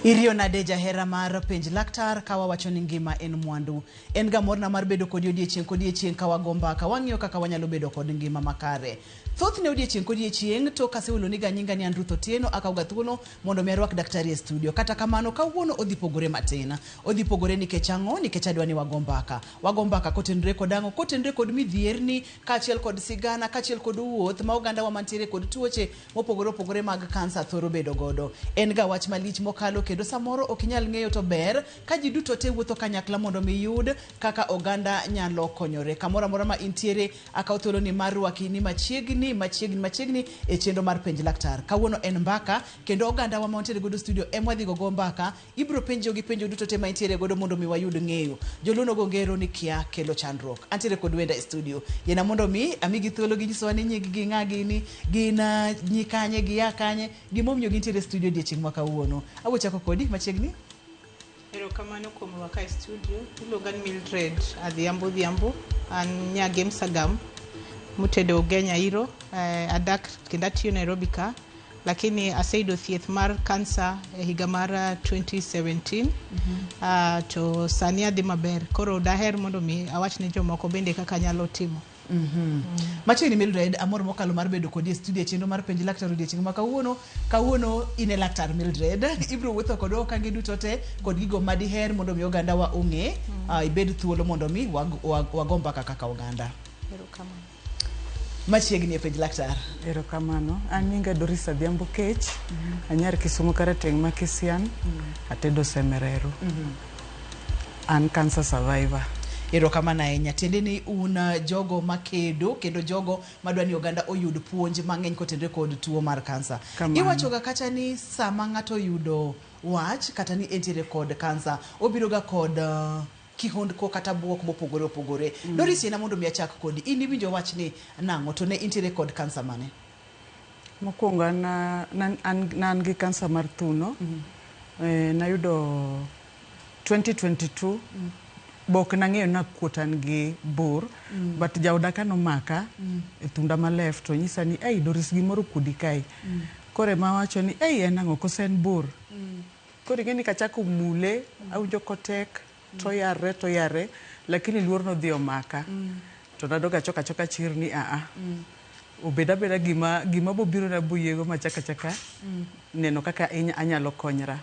Irio nade jahera mar penj laktar kawa wacho ni ngima en mwandu. En ga morna mar bedo kod odiechieng kawa gombaka wang'iyo kaka wanyalo bedo kod ngima makare. Thoth ne odiechieng to kaseulo ni ganyinga ni Ruth Otieno akawga thuolo mondo mi arwak daktari e studio. Kata kamano kawuono odhi pogore matin. Odhi pogore nikech ang'o? Nikech adwa ni wagombaka. Wagombaka kotenre kod ang'o? Kotenre kod midhierni, kaachiel kod sigana, kaachiel kod wuoth ma oganda wa mantiere kod tuoche mopogore mag kansa thoro bedo godo. En ga wach malich mokalo kendo samoro okinyal ng'eyo to ber ka ji duto te wuotho kanyakla mondo mi yud kaka oganda nyalo konyore. Kamoro amora ma intiere akaw thuolo ni mar rwaki ni machiegni e chenro mar penj laktar. Kawuono en mbaka kendo oganda wa mantiere godo studio emwadhi go mbaka. Ibro penjo gi penjo duto te ma intiere godo mondo mi wayud ng'eyo. Joluno go ngero ni kia kelo chandruok. Antiere kod wenda e studio. Yena mondo mi amigi thuolo gi nyiso ni nyig gi ng'agi ni gina nyikanye gi yakanye gimomiyo gintiere studio odiechieng' ma kawuono. Abo chako kodi machiegni. Ero kamano kuom waka e studio iluonga ni Mildred Adhiambo an nya game sagam mutedo Ugenya iro adak kenda tiyo Nairobi ka lakini aseyudo thieth mar kansa e higa mar 2017 to sani adhi maber koro daher mondo mi awach ne jomoko bende kaka nyalo timo. Machiegni Mildred amor mokalo mar bedo kodi e studio chenro mar penj laktar odiechieng' ma kawuono ine laktar Mildred ibro wuotho kod okange duto te kod gigo madiher mondo mi oganda wa ong'e ibed thuolo mondo mi wagombaka kaka oganda. Erokamano. Machiegni e penj laktar. Erokamano. An nyinga Doris Adhiambo Kech. Anyar Kisumu karateng' ma Kisian. Atedo Semerero. An cancer survivor. Erokamano ahinya. Tiende ni un jogo makedo kendo jogo madwani oganda oyud puonj mang'eny kotenre kod tuo mar kansa. Iwacho ga kacha ni sama ng'ato yudo wach kata ni entiere kod kansa obiro ga kod kihondko kata buok mopogore. Doris yena mondo mi achak kodi. In iwinjo wach ni nang'o to ne intiere kod kansa mane? Mokwongo an gi kansa mar thuno. Nayudo 2022 bok nang'eyo na kuotan gi bur but jauda kanomaka e thunda ma left to nyisa ni ei Doris gimoro kudi kai kore ma wacho ni ei en ang'o koso en bur kore ng'eni kachako mule awinjo kotek to yare lakini luor no dhi omaka to nadoga choka chirni obeda gima bobiro na buyego machaka neno kaka anyalo konyra.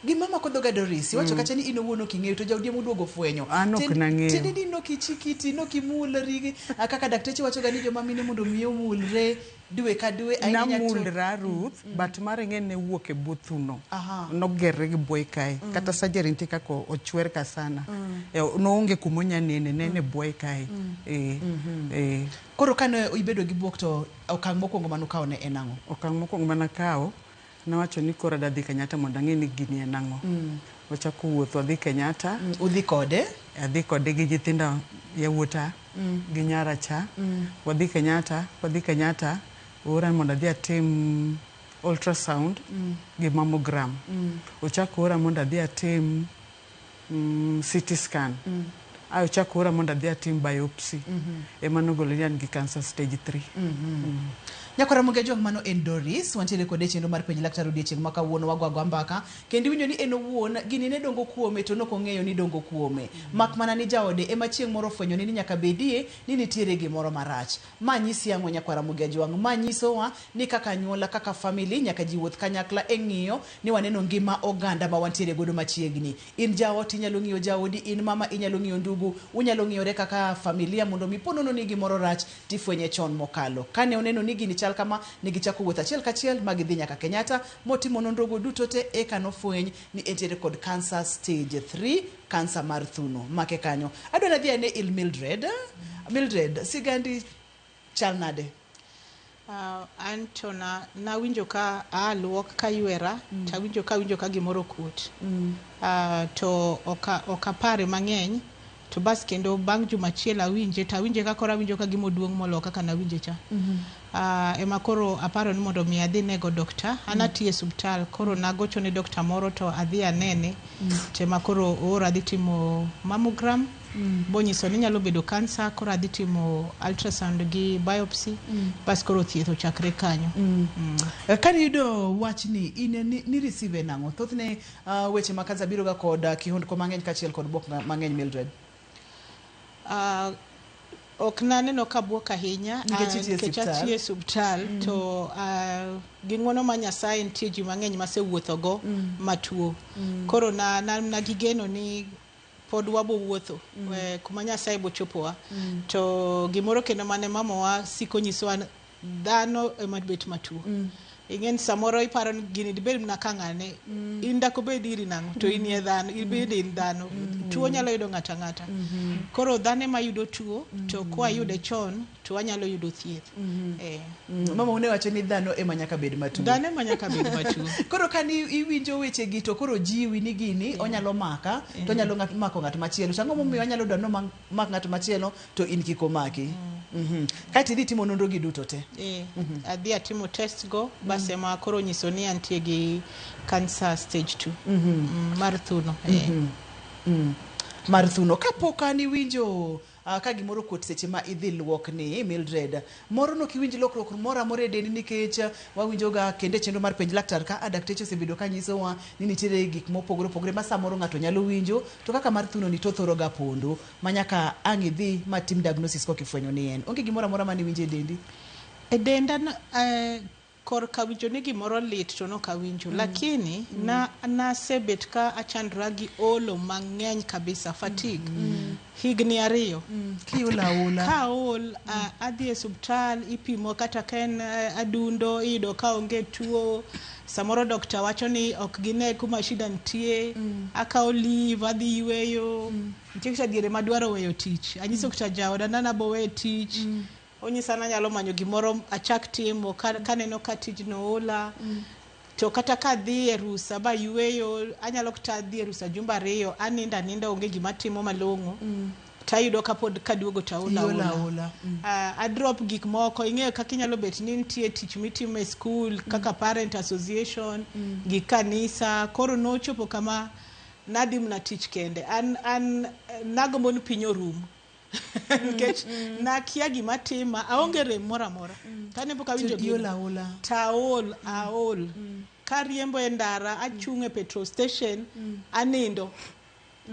Gima makodhoga Doris wacho kacha ni inowuono king'eyo to jaudi moduogo fwenyo. An ok nang'eyo. Tende ni nokichikiti nokimulri kaka dakteche wacho ga ni joma mine mondo miyo mulre dwe ka dwe ahinya to namulra Ruth but mare ng'en ne wuok e buthuno nogerre gi buoy kae kata surgery ntie kako ochwer ka sana noonge kumonya nene buoy kae koro kane ibedo gi buok to okang' mokwongo manukawo ne en ang'o? Okang' mokwongo manakawo nawacho ni koro adhi Kenyatta mondo ang'e ni gini en ang'o. Wachako wuotho adhi Kenyatta. Udhi kode? Adhi kode gi nyithindo yawuota gi nyara cha. Wadhi Kenyatta ora mondo adhi atim ultrasound gi mammogram. Ochako ora mondo adhi atim CT scan. Ochako ora mondo adhi atim biopsy. Ema nogolo ni an gi cancer stage 3. Nyakora muge jong mano en Doris wantiere kode chenro mar penj laktar odiechieng' ma kawuono wagwa mbaka kendo winjo ni en owuon gini ne dongo kuome to nokong'eyo ni dongo kuome mak mana ni jaode ema chieng' moro fwenyo ni nyaka bedie ni nitiere gimoro marach. Ma nyisi ang'o nyakwara muge jwang' ma nyisowa ni kaka nyuola kaka family nyaka ji wuoth kanyakla e ng'iyo ni waneno ngima oganda ma wantiere godo machiegni. In jaot inyalo ng'iyo jaodi, in mama inyalo ng'iyo ndugu, unyalo ng'iyore kaka familia mondo miponono ni gimoro rach tifwenye chon mokalo. Kane oneno ni gini chal kama negichako wuoth achiel kachiel magidhi nyaka Kenyatta motimo nonrogo duto te eka nofweny ni entiere kod cancer stage 3 kansa mar thuno make kanyo. Adwa nadhi ane il Mildred sigandi chal nade? Anto na winjo ka aluok ka ywera ta winjo ka gimoro kuot to okapare mang'eny to bas kendo bang' juma achiel awinje ka kora winjo ka gimo duong' molo kaka na winje cha ema koro aparo ni mondo mi adhi nego dokta. Anatie subtal koro nagocho ne dokta moro to adhi anene. Tema koro ora adhi timo mammogram. Bonyiso ni nyalo bedo kansa, koro adhi timo ultrasound gi biopsy. Bas koro thieth ochakre kanyo. Kani yudo wach ni ni receive nang'o? Thothne weche ma kansa biro ga kod kihondko mang'eny kachiel kod bok mang'eny, Mildred. Ok naneno ka buok ahinya nikech atie subtal to gi ng'wono ma Nyasaye nitie ji mang'eny masewuothogo matuo. Koro na gigeno ni pod wabo wuotho kuma Nyasaye bochopowa. To gimoro kendo mane mamawa siko nyisowa dhano ema bet matuo. Ingen samoro iparo ni gini dibed mna kang'ane inda ko bed iri nang'o to inie dhano ibed in dhano tuo nyalo yudo ng'ata ng'ata. Koro dhano ma yudo tuo to kwa yude chon to wanyalo yudo thieth. Mama une wacho ni dhano ema nyaka bed matuo. Dhano ema nyaka bed matuo. Koro kani iwinjo weche gi to koro jiwi ni gini onyalo maka to nyalo mako ng'at machielo. Chango momiyo onyalo dano mak ng'at machielo to in kiko maki. Kati di timo nonro gi duto te. Adhi atimo test go base ma koro nyiso ni antie gi cancer stage 2 mar thuno. Mar thuno kapok ani winjo ka gimoro kuot seche ma idhi luok ni, Mildred, moro no kiwinj lokruok moro amora e dendi nikech wawinjo ga kende chenro mar penj laktar ka dakteche osebedo ka nyisowa ni nitiere gik mopogore opogore ma samoro ng'ato nyalo winjo to kaka mar thuno ni to thoro ga pondo manyaka ang' idhi matim diagnosis kokifwenyo ni en. Onge gimoro amora mani winjo e dendi? E denda kor kawinjo ni gimoro lit to no kawinjo lakini na sebet ka achandra gi olo mang'eny kabisa, fatigue. Higni 2 kiula ka ol adhi e subtal ipimo kata ken adundo ido ka onge tuo. Samoro dokta wacho ni ok gine kuma shida nitie. Aka olive adhi yweyo. Nitie kata diere madwaro weyo tich. Anyiso kata jaoda nana bo weyo tich. Onyisa na nyalo manyo gimoro achak timo kaneno ka tijno ola. To kata ka dhi e rusa ba yweyo anyalo kata dhi e rusa jumba 2 aninda onge gima timo malong'o. Tayudo ka pod kaduogo ta ola. A drop gik moko ing'eyo kaka inyalo bet ni nitie tich mitimo e school kaka parent association gi kanisa. Koro nochopo kama nadhi mna tich kende an nagombo ni piny orum. Nikech nakia gima tima aonge rem moro amora. Kane pok awinjo ola taol aol kariembo e ndara achung' e petrol station anindo.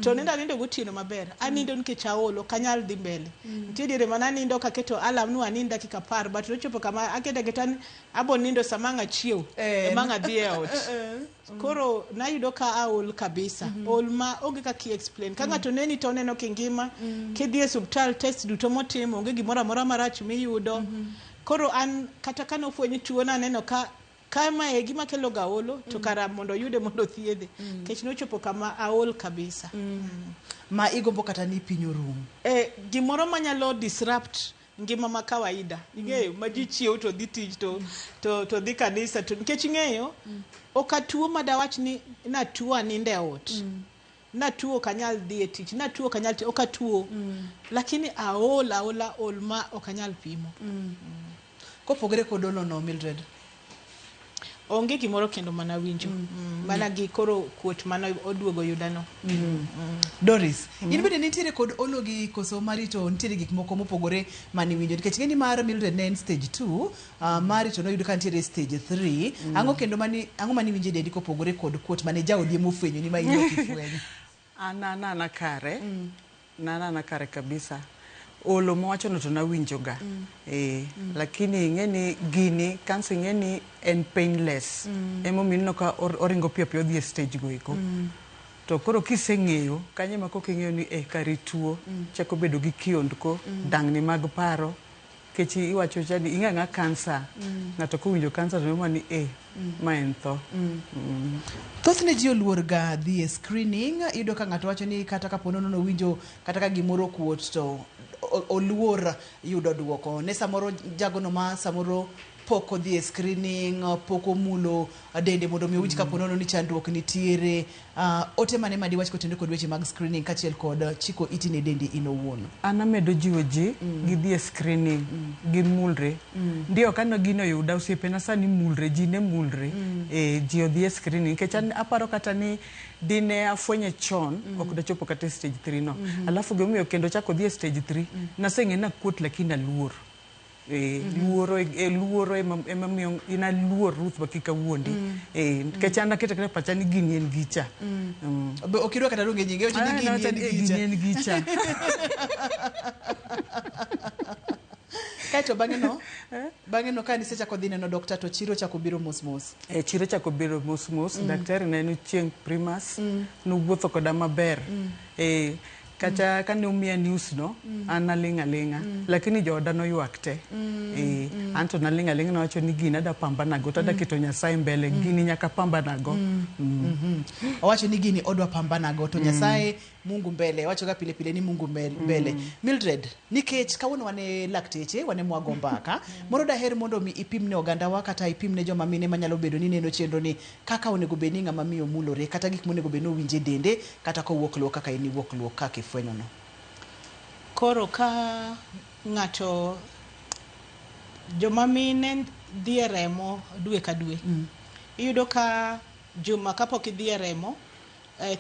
To nindo gotieno maber. Anindo nikech aolo kanyal dhi mbele. Nitie diere mana nindo kaketo alarm nu aninda dakika 10 but nochopo kama aketa getan abo nindo samanga chiew manga dhi e ot. Koro nayudo ka aol kabisa. Ol ma onge ka ki explain. Ka ng'ato neni to neno kingima kidhi e subtal test duto motimo onge gimoro amora marach miyudo. Koro an kata kano fwenyo tuo na neno ka kama e gima kelo gaolo to kara mondo yude mondo thiedhe kech nochopo kama aol kabisa. Ma igombo kata ni piny orum. Gimoro manyalo disrupt ngima ma kawaida. Ing'eyo ma ji chiew to dhi tich to dhi kanisa to nikech ing'eyo okatuo madawach ni na tuo aninde ot. Na tuo kanyal dhi e tich, na tuo kanyal okatuo. Lakini ol ma okanyal pimo. Kopogore kod olo no, Mildred, onge gimoro kendo mana winjo. Mana gi koro kuot mana oduogo yudano. Doris, in bende nitiere kod olo gi koso marito nitiere gik moko mopogore mani winjo nikech ng'eni mar Mildred ne en stage 2, marito noyudo ka nitiere stage 3. Ang'o kendo ang'o mani winjo dendi kopogore kod kuot mane jaodi mofwenyo ni ma ino kifwenyo? Nana kare kabisa. Olo mowacho no to nawinjo ga. Lakini ng'eni gini kansa ng'eni en painless. Emo minno ka oringo piyo dhi e stage go iko. To koro kiseng'eyo kanye ma kok ing'eyo ni kari tuo chako bedo gi kiondko dang'ni mag paro kechi iwacho chadi ing'ang'a kansa ng'ato kowinjo kansa to noma ni ma en tho. Thothne ji oluor ga dhi e screening. Iyudo ka ng'ato wacho ni kata ka ponono no winjo kata ka gimoro kuot to oluor yudo duoko. Ne samoro jagono ma samoro pok odhi e screening, pok omulo dende mondo mi owinj kapo nono ni chandruok nitiere, ote mane madiwach kotende kod weche mag screening kachiel kod chiko iti ne dendi in owuon? An amedo jiwo ji gidhi e screening, gimulre. Ndio kano gino yuda osiepena sani mulre, ji ne mulre, ji odhi e screening. Nikech an aparo kata ni dine afwenye chon, ok dachopo kata stage 3 no. Alafu gimomiyo kendo chako dhi e stage 3, naseng'e na kuot lakini aluor. Luoro ema miyo ina luor Ruth bakika wuondi. Nikech an aketa kata pacha ni gini en gicha. Okirwa kata runge nyinge ochi ni gini en gicha. Kaito bang'e no ka nisechako dhi neno dokta to chiro chako biro mos. Chiro chako biro mos. Daktari ne chieng' Primas nowuotho koda maber. Kata kane umiya news no, an naling', lakini jooda noywak te. Anto naling' nawacho ni gini ada pambanago, tada keto Nyasaye mbele, gini nyaka pambanago. Owacho ni gini odwa pambanago, to Nyasaye Mungu mbele, wacho ga pile ni Mungu mbele. Mildred, nikech kawuono wane lakteche, wane mwagombaka, moro daher mondo mi ipimne oganda wa kata ipimne joma mine manyalo bedo ni neno chenro ni kaka onego bed ni ng'ama miyo mulore, kata gik monego bed ni owinje dende, kata kowuok luok kaka ini wuok luok kaka ifwenyo no. Koro ka ng'ato joma mine dhi e remo dwe ka dwe. Iyudo ka juma kapok idhi e remo,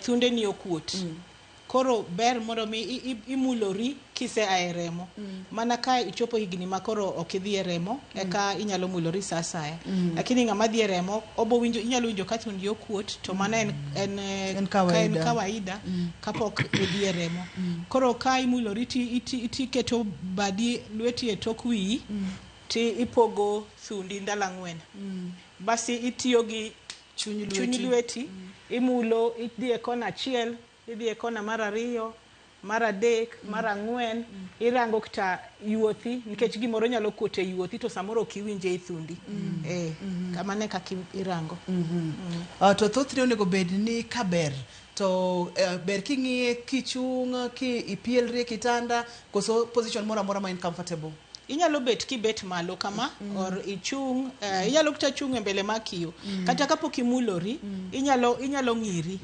thunde ni okuot. Koro ber mondo mi imulori kise ae remo. Mana ka ichopo higni ma koro ok idhi e remo, eka inyalo mulori sa asaya. Lakini ng'ama dhi e remo, inyalo winjo ka thundi okuot, to mana en kawaida kapok idhi e remo. Koro ka imulori ti keto badi lweti e tok wiyi, ti ipogo thundi ndalo 4. Basi itiyo gi chuny lweti, imulo, idhi e kona achiel, idhi e kona mar 2, mar 3, mar 4, irango kata yuothi, nikech gimoro nyalo kote yuothi to samoro ok iwinje e thundi. Kamane kaka irango. To thothne onego bed ni kaber to ber king'iye kichung' ki ipielre kitanda koso position moro amora ma in comfortable. Inyalo bet kibet malo kama or ichung, inyalo kata chung e mbele makiyo. Kata kapok imulori, inyalo ng'iri.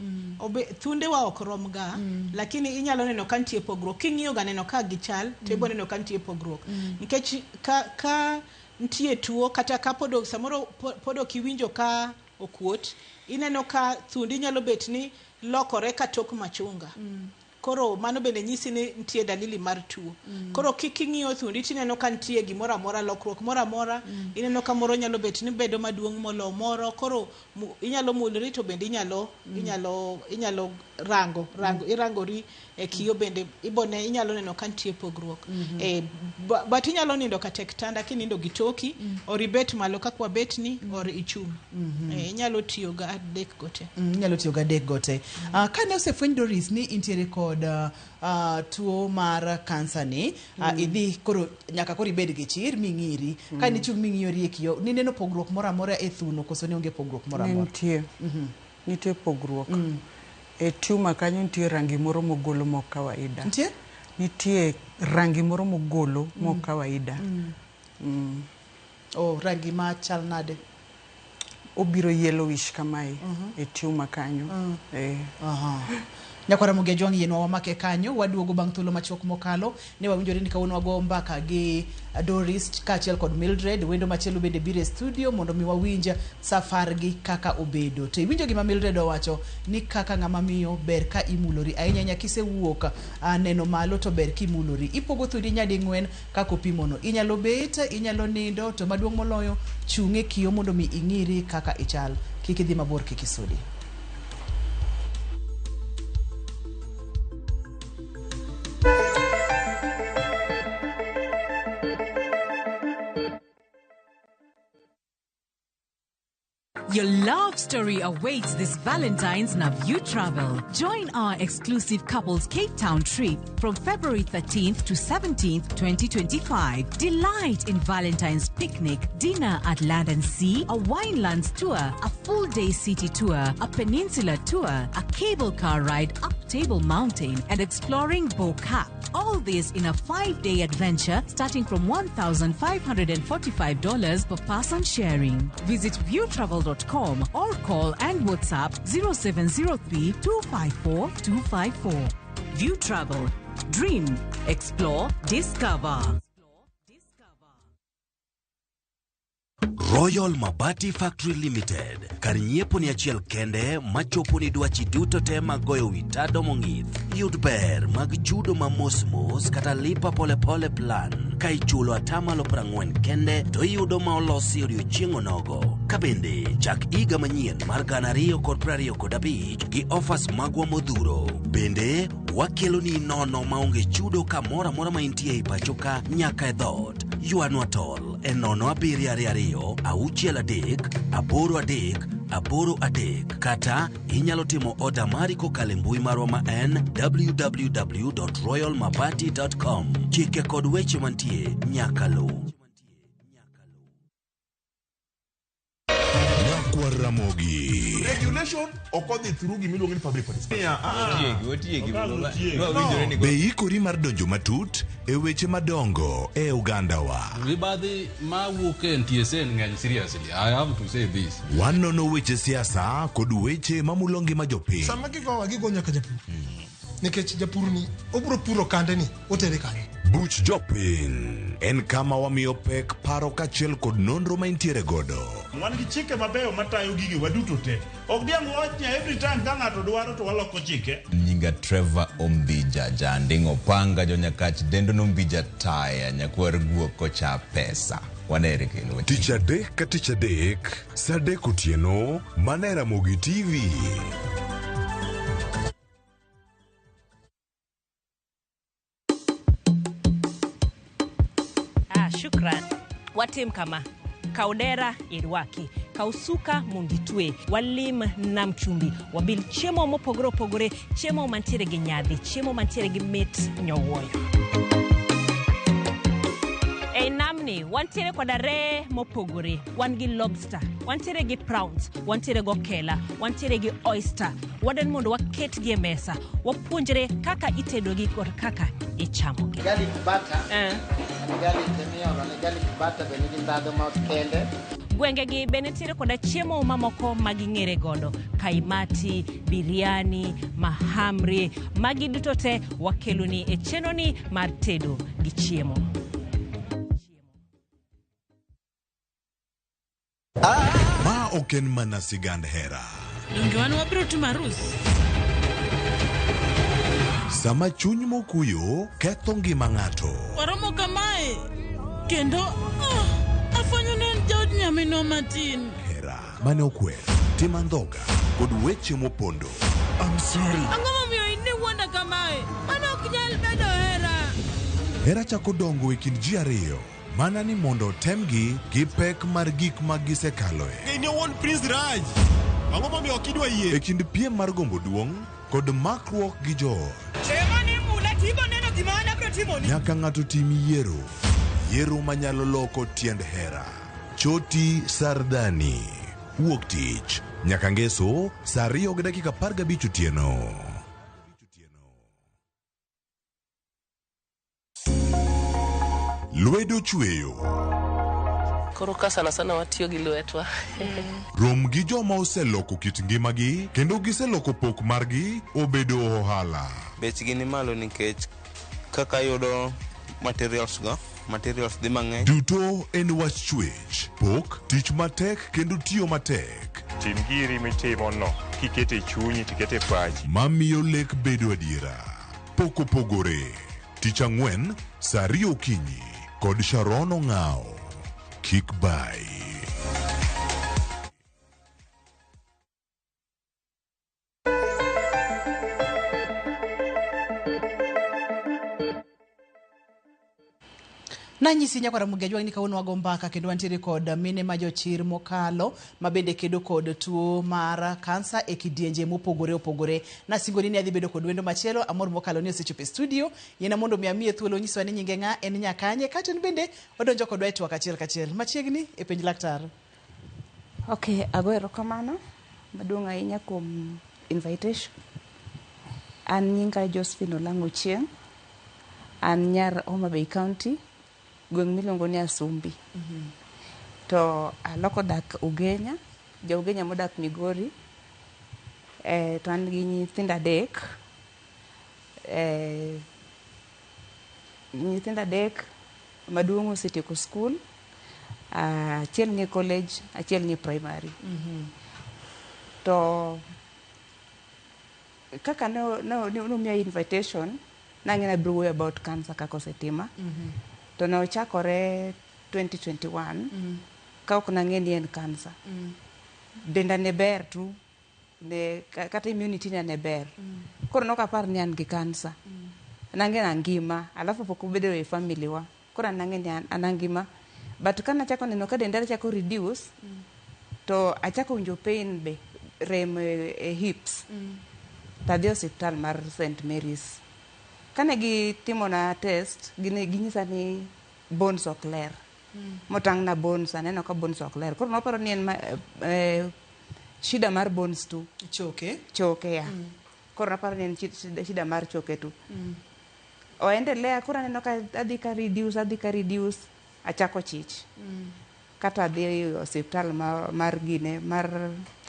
Thunde wa ok rom ga, lakini inyalo neno ka nitie pogruok. King'iyo ga neno ka gichal, to ibo neno ka nitie pogruok. Nikech ka nitie tuo kata ka samoro podo kiwinjo ka okuot, ineno ka thundi nyalo bet ni lokore ka tok machunga. Koro mano bende nyisi ni nitie dalili mar tuo. Koro king'iyo thundi tineno ka nitie gimoro amora, lokruok moro amora, ineno ka moro nyalo bet ni bedo maduong' molo moro. Koro inyalo mulori to bende inyalo irangori e kiyo bende ibone inyalo neno ka nitie pogruok. But inyalo nindo ka tek tanda kinindo gitoki, or ibet malo kakwa betni, or ichung'. Inyalo tiyo ga adek gote. Inyalo tiyo ga adek gote. Kane osefweny Doris ni intiere kod tuo mar kansa ni, idhi koro nyaka koro ibed gi chir ming'iri. Ka nichung' ming'iyori e kiyo, ni neno pogruok moro amora e thuno koso ne onge pogruok moro amora? Nitie pogruok. E tumor kanyo nitie rangi moro mogolo mok kawaida. Nitie rangi moro mogolo mok kawaida. Rangi ma chal nade? Obiro yellowish kamae e tumor kanyo. Nyakwara Mugia Jwang' yenwa wamake kanyo, waduogo bang' thuolo machok mokalo. Ne wawinjore ni kawuono wago mbaka gi Doris kachiel kod Mildred, wendo machielo bende biro e studio mondo mi wawinja safar gi kaka obedo. To iwinjo gima Mildred owacho ni kaka ng'ama miyo ber ka imulori. Ahinya kisewuok neno malo to ber kimulori. Ipogo thundi nyadi 4 kaka opimono. Inyalo bet, inyalo nindo, to maduong' moloyo chung'e kiyo mondo mi ing'iri kaka ichal. Kik idhi mabor, kik isudi. Your love story awaits this Valentine's Naview Travel. Join our exclusive couples Cape Town trip from February 13th to 17th, 2025. Delight in Valentine's picnic, dinner at Land and Sea, a winelands tour, a full-day city tour, a peninsula tour, a cable car ride up to Table Mountain, and exploring Bo Cap. All this in a 5-day adventure starting from $1,545 per person sharing. Visit viewtravel.com or call and WhatsApp 0703 254 254. View Travel. Dream, explore, discover. Royal Mabati Factory Limited. Karinyiepo ni achiel kende machopo ni dwachi duto te magoyo witado mong'ith. Yud ber mag chudo ma mos kata lipa pole pole plan. Ka ichulo atamalo 40 kende to iyudo ma olosi odiochieng' onogo. Kabende chak iga manyien mar 2025 gi offers magwa modhuro. Bende wakelo ni nono maonge chudo kamora mora ma intie i pachoka nyaka e dhot. Yuanwa tol e 07263 kata inyalo timo order mari kokalo mbui marwa ma en www.royalmabati.com. Chike kod weche mantie nyaka lu. Ramogi. Regulation occurred through Gimiluongo ni public participation. Be ikori mar donjo matut e weche madongo e Uganda wa. Ribadhi ma wuok e NTSA ng'eny seriously. I have to say this. Wanono weche siasa kod weche mamulo ngima jopiny. Sama gigo nyaka japur. Nikech japur ni obro puro kande ni otere kare. Buch jopiny en kama wamiyo pek paro kachiel kod nonro ma intiere godo. Wan gi chike mabeyo matayo gigi waduto te. Ok diang' wachnya every time ka ng'ato dwaro to waloko chike. Nyinga Trevor Ombija jandingo panga jonyakach dendo nombija taya nyakwar guoko cha pesa. Wanere kendo. Tich adek ka tich adek, sa adek otieno, mana Ramogi TV. Shukran. Watim kama kaudera irwaki kausuka mungitwe walim namchumbi wabil chiemo mopogore opogore, chiemo mantiere gi nyadhi, chiemo mantiere gi mit nyowoyo. E namni wantiere koda re mopogore, wan gi lobster, wantiere gi prawns, wantiere go kela, wantiere gi oyster. Wadan mondo waket gi mesa, wapuonjre kaka itedo gi kod kaka ichamo gi. Garlic butter. Garlic temiolo ne garlic butter bende gi ndado ma kende. Gwenge gi benetire koda chiemo mamoko maging'ere godo, kaimati, biriani, mahamri, magi duto te wakeloni e chenoni mar tedo gi chiemo. Ma oken mana sigand hera. Donge wan wabiro timo arus. Sama chuny mokuyo ketho ngima ng'ato. Waromo kamae kendo afanyo ne jod nyamino matin. Hera mane okwer, tim andhoga kod weche mopondo. I'm sorry. Ang'o momiyo ine wanda kamae? Mano ok nyal bedo hera. Hera chako dongo e kind ji ariyo. Mana ni mondo temgi gi pek mar gik ma gisekaloe. Ne won Prince Raj. Ang'o momiyo okidwa yie? E kind piem mar gombo duong' kod makruok gi joot. Nyaka ng'ato tim yiero. Yiero manyalo loko tiend hera. Choti Sardani. Wuok tich. Nyaka ngeso, saa 2:15 otieno. Lwedo chweyo. Koro ka sana watiyo gi lwetwa. Rom gi joma oseloko kit ngimagi kendo giseloko pok margi obedo ohala. Bechgi ni malo nikech kaka yudo materials dhi mang'eny. Duto en wach chwech, pok, tich matek kendo tiyo matek. Tim giri mitimo no, kikete chunyi tikete pachi. Mamiyo lek bedo adiera. Pok opogore. Tich ang'wen, saa 2 okinyi kod Sharon Ong'ao. Kick by. Nanyisi nyakwara mugejwa ni kauno wagombaka kendo wantiere kod mine majochir mokalo mabende kedo kod tuo mar kansa e kidienje mopogore opogore. Na singoni ni adhi bedo kod wendo machielo amor mokalo ni osechopo studio. Yena mondo miamie thuolo nyiswa ni nyinge ng'a en nyakanye kata bende odonjo kodwa e twak achiel machiegni e penj laktar. Okay, agoero kamano maduong' ahinya kuom invitation. An nyinga Josephine Olango Chieng'. An nyar Homa Bay County, gweng' miluongo ni Asumbi. To aloko dak Ugenya, ja Ugenya modak Migori. To an gi nyithindo adek. Nyithindo adek, maduong' osetieko skul. Achiel ni college, achiel ni primary. To kaka nomiya invitation, nang'e abiro wuoyo about cancer kaka osetima. To ne ochakore 2021 ka ok nang'e ni en cancer. Denda ne ber tu, kata immunity ne ber. Koro nok apar ni an gi cancer. Nang'e na ngima, alafu pok obedo e family wa. Koro nang'e ni an ngima. But kana achako neno ka denda chako reduce, to achako winjo pain be, rem e hips. Tadhi hospital mar St. Mary's. Kane gitimo na test, ginyisa ni bones ok ler. Motang' na bones, aneno ka bones ok ler. Koro noparo ni en shida mar bones tu. Choke ya. Koro naparo ni en shida mar choke tu. Oendelea, koro aneno ka adhi ka reduce, achako chich. Kata adhi hospital mar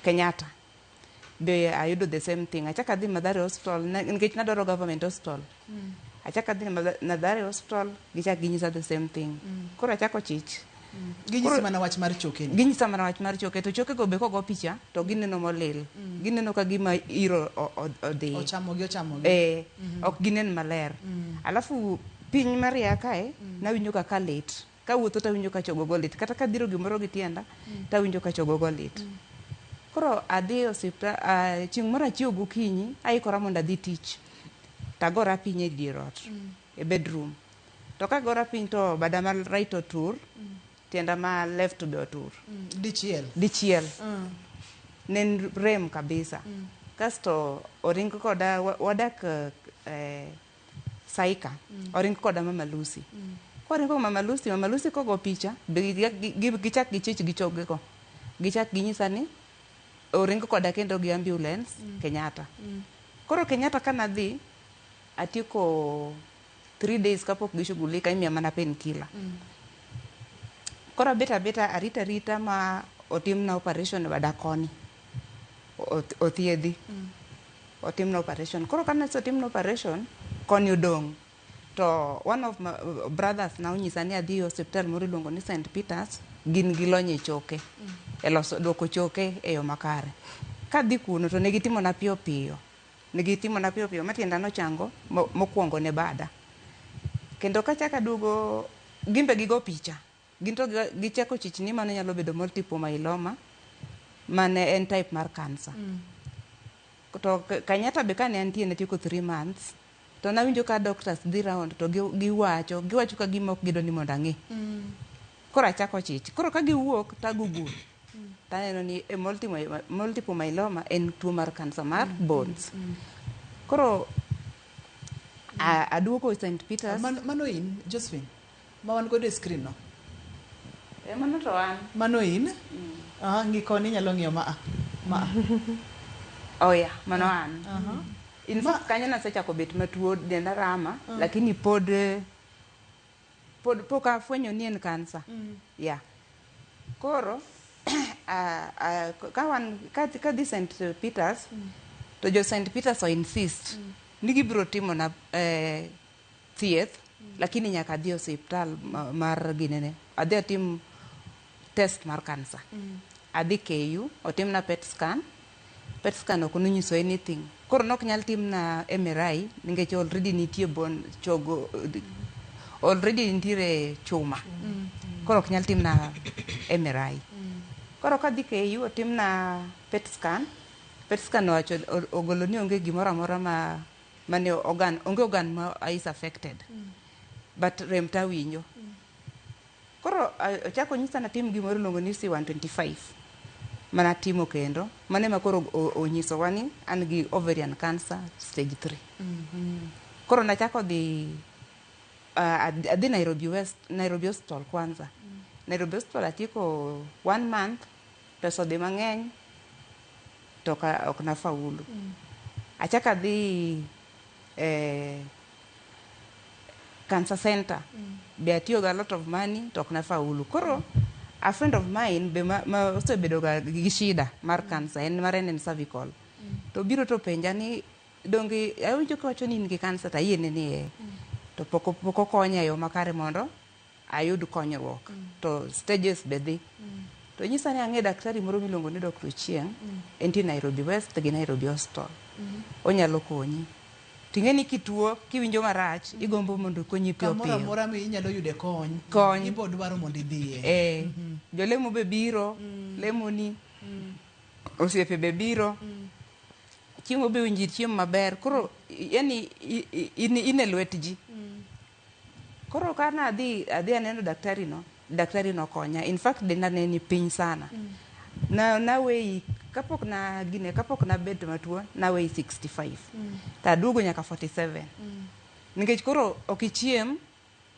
Kenyatta. Be ayudo the same thing. Achaka adhi Mathare Hospital, nikech nadwaro government hospital. Achaka adhi Mathare Hospital, gichak ginyisa the same thing. Koro achako chich. Ginyisa mana wach mar choke ni. Ginyisa mana wach mar choke, to choke go be kogo picha, to gineno molil. Gineno ka gima iro odhi. Ochamogi. Ok ginen maler. Alafu piny Maria kae, nawinjo ka lit. Ka wuotho tawinjo ka chogo lit. Kata ka dhiro gimoro gi tienda, tawinjo ka chogo lit. Koro adhi osiptal, chieng' moro achiew gokinyi, aikora mondo adhi tich. Tagora piny e dier ot, e bedroom. To kagora piny to bada ma right otur, tienda ma left be otur. Dichiel. Nen rem kabisa. Kasto oringo koda, wadak Saika, oringo koda Mama Lucy. Koringo Mama Lucy kogo picha, gichak gichich gichoge ko. Gichak ginyisa ni, oringo koda kendo gi ambulance Kenyatta. Koro Kenyatta kana dhi, atieko 3 days kapok gishughulika, imiya mana painkiller. Koro abeta arita ma otimna operation bada koni. Othiedhi. Otimna operation. Koro kana otimna operation, koni odong'. To one of my brothers na onyisa ni adhi hospital moro iluongo ni St. Peter's, gin gilonye choke. Eloso dwoko choke e yo makare. Kadhi kuno to negitimo na piyo. Matienda nochango mokwongo ne bada. Kendo kachaka dugo, gimbe gigo picha. Ginto gichako chich ni mano nyalo bedo multiple myeloma, mane en type mar cancer. To Kenyatta be kane antie ne tieko 3 months, to nawinjo ka doctors dhi round to giwacho ka gima ok gido ni mondo ang'e. Koro achako chich. Koro ka giwuok tagugur. Taneno ni multiple myeloma en tuo mar cancer mar bones. Koro aduoko St. Peter's. Mano in, Josephine? Ma wan godo e screen no? Mano to an. Mano in? Ng'i koni nyalo ng'iyo ma. Oh yeah, mano an. In fact, kanyo nasechako bet matuo denda rama, lakini pod afwenyo ni en cancer. Yeah. Koro, ka di St. Peter's, to jo St. Peter's o insist, ni gibiro timo na thieth, lakini nyaka adhi hospital mar ginene. Adhi atim test mar cancer. Adhi KU, otim na PET scan. PET scan ok nonyiso anything. Koro nok nyal tim na MRI, nikech already nitie chogo, already nitiere chuma. Koro ok nyal tim na MRI. Koro kadhi KU, otim na PET scan. PET scan owacho ogolo ni onge gimoro amora mane onge organ ma is affected. But rem ta winjo. Koro ochako nyisa na tim gimoro luongo ni C125. Mana timo kendo. Mane ma koro onyiso wani an gi ovarian cancer stage 3. Koro nachako dhi adhi Nairobi Hospital kwanza. Nairobi Hospital atieko 1 month, pesa dhi mang'eny, to ok na faulu. Achaka dhi cancer center be atiyo ga a lot of money to ok na faulu. Koro a friend of mine be ma osebedo ga gi shida mar cancer en mar en cervical. To biro to penja ni dongi awinjo ka wacho ni in gi cancer ta yene ni to poko konya yo makare mondo ayud konyruok to stages be dhi. To nyisa ni ang'e daktari moro miluongo ni Dr. Chieng enti Nairobi West gi Nairobi Hospital. Onyalo konyi. Ting'eni kituo kiwinjo marach igombo mondo konyi piyo piyo. Kamoro amora mi inyalo yude kony. Ibo dwaro mondo idhiye. Jolemo be biro, lemoni. Osiepe be biro. Chiemo be winji chiemo maber. Koro yani ine lwet ji. Koro kana adhi aneno daktari no konya. In fact denda ne ni piny sana. Na wei kapok na bed matuo na wei 65. Ta duogo nyaka 47. Nikech koro okichiem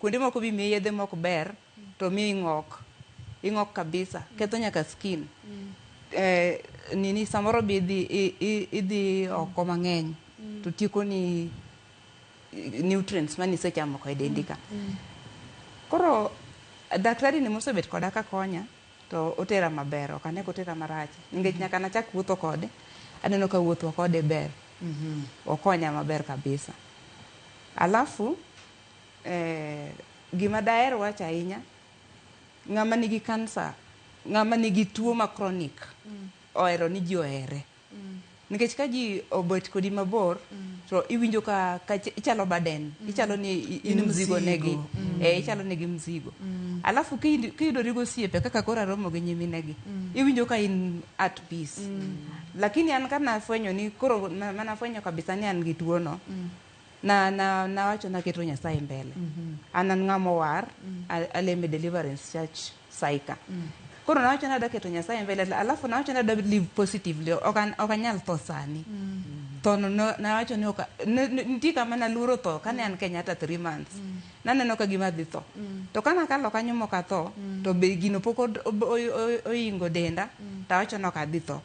kuonde moko bi miye yedhe moko ber to mi ing'ok kabisa ketho nyaka skin. Nini samoro bi idhi oko mang'eny to tieko ni nutrients mani sechamo ko dendika. Koro daktari ni mosebet koda ka konya to otera maber, ok ane kotera marach. Nikech nyaka nachak wuotho kode, aneno ka wuotho kode ber. Okonya maber kabisa. Alafu gima daher wacho ahinya, ng'ama nigi kansa, ng'ama nigi tuo ma chronic, ohero ni ji ohere. Nikech ka ji obet kodi mabor, to iwinjo ka ichalo baden, ichalo ni in mzigo negi, ichalo negi mzigo. Alafu kiyudori gosiepe kaka kora romo gi nyiminegi, iwinjo ka in at peace. Lakini an kana afwenyo ni koro mana afwenyo kabisa ni an gi tuo no, na wacho na keto Nyasaye mbele. An ng'amo war, Aleme Deliverance Church Saika. Koro na wacho na da keto Nyasaye mbele, alafu na wacho na da live positively, okanyal tho sani. To na wacho ni niti kama na luro tho, kane an Kenyatta 3 months. Naneno ka gima dhi tho. To kana kalo kanyo moka tho, to be gino poko oingo denda, ta wacho no ka dhi tho.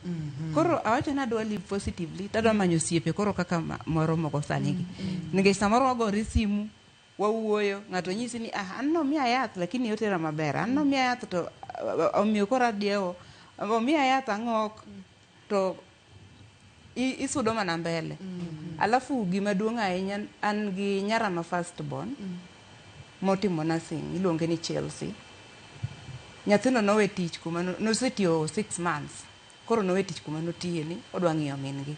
Koro awacho na dwa live positively, tadwa manyo siepe koro kaka moro moko sani gi. Nikech samoro wagore simu, wawuoyo, ng'ato nyisi ni anno miya yath lakini otera maber. Anno miya yath to omiyo kora diewo. Omiya yath ang'ok to isudo mana mbele. Alafu gima duong' ahinya an gi nyara ma first born motimo nursing iluonge ni Chelsea. Nyathino nowe tich kuma nosetiyo 6 months. Koro nowe tich kuma notiye ni odwa ng'iyo min gi.